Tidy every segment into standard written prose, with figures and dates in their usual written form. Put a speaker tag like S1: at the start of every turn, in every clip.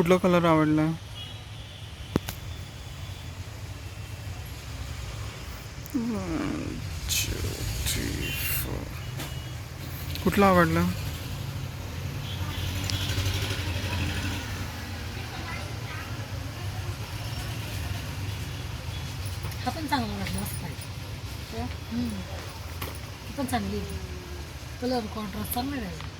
S1: कुठला कलर आवडला? कुठला आवडला?
S2: हा पण चांगला वाटला, मस्त आहे. ही पण चांगली आहे. कलर कॉन्ट्रास्ट चांगला आहे.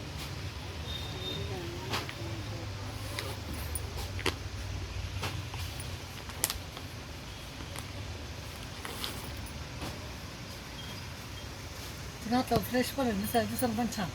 S2: घातलं फ्रेश पण आहे, दिसायला पण छान.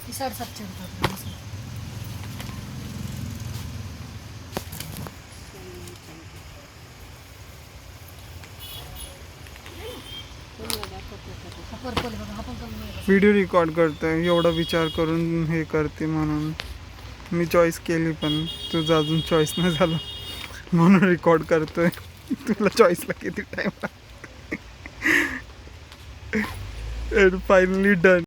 S2: ही 750 रुपये. पर्पल बघा, हा पण कलर आहे.
S1: व्हिडिओ रेकॉर्ड करतोय, एवढा विचार करून हे करते म्हणून मी चॉईस केली, पण तुझं अजून चॉईस नाही झालं म्हणून रेकॉर्ड करतोय. तुला चॉईसला किती टाइम लागतो? Finally done.